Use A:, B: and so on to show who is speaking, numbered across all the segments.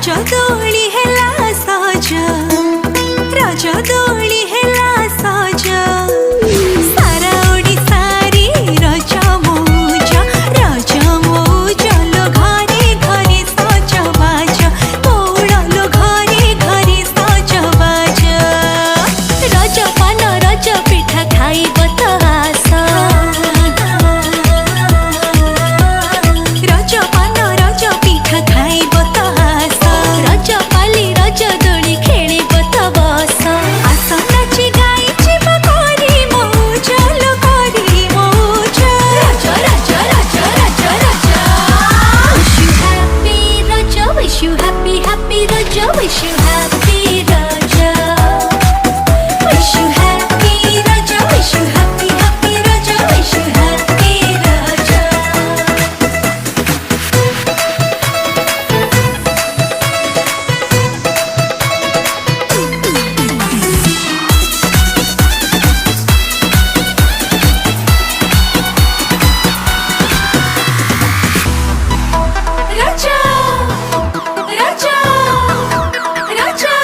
A: दोली हेला सज रज दोली हेला सज सारा ओडिसा रे रज मौज लो घरे घरे सज बाज तोड़ लो घरे घरे सज बाज रज पान रज पिठा खाइब तो आस रज पान रज पिठा खाइब तो आस रज पाली रज दोली खेलिब तो बस आस नाची गाई जीव करी मौज लो करी मौज रज रज रज रज रज wish you happy happy रज wish you happy रज wish you happy रज wish you happy happy रज wish you happy रज राजा राजा राजा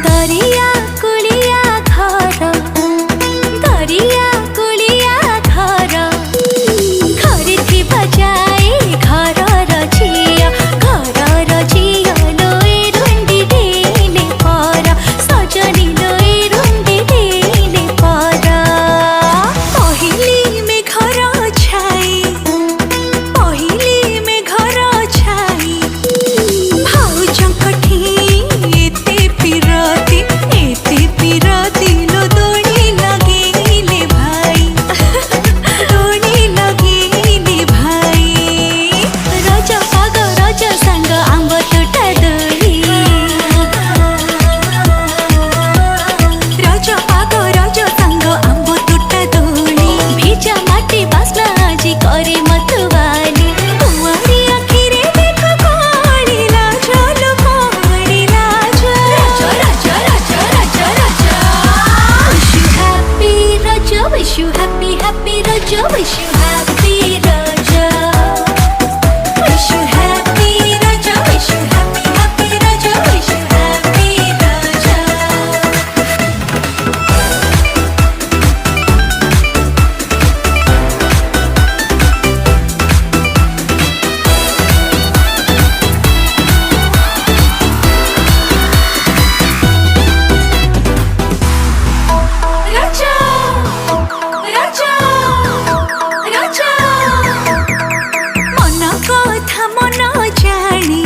A: दरिया कुलिया घर दरिया कुलिया घर घरे थिबा जाए घरर झिया लोए रुंडी डेले पर सजनी लोए रुंडी डेले पर पहिली में घर छाई पहिली में घर छाई भाउजंकठी एते पिरती लो दोड़ी लगेले भाई दोड़ी लगेले भाई रज पाग रज संग आंब तोटा दोली रज पाग रज संग आंब तोटा दोली भिजा माटी बास्ना आजी करे मतवाली तुम्हारी आखिरे देखो कोड़ी लाज लो कोड़ी लाज रज रज रज रज रज wish you happy happy रज wish you happy रज wish you happy रज wish you happy happy रज wish you happy रज राजा राजा राजा मन कथा मन जानी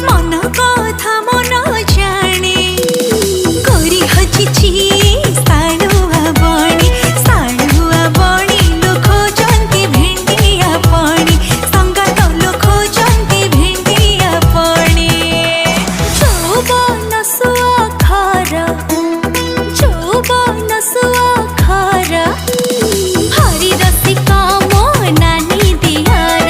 A: मन कथा मन जानी करी हजिछि साड़ुआ बणी लोक खोजन्ति भेंडिया पानी संगात लोक खोजन्ति भेंडिया पानी चौबन सुअखर हरि रसिका मो नानी दियार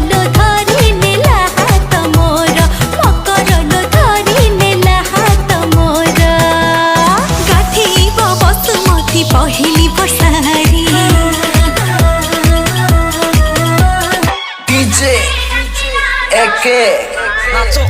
A: लो धरी नेला हाथ मोर मकर लो धरी नेला हाथ मोर गाठिब बसुमती पहिली बसारी
B: DJ एके नाचो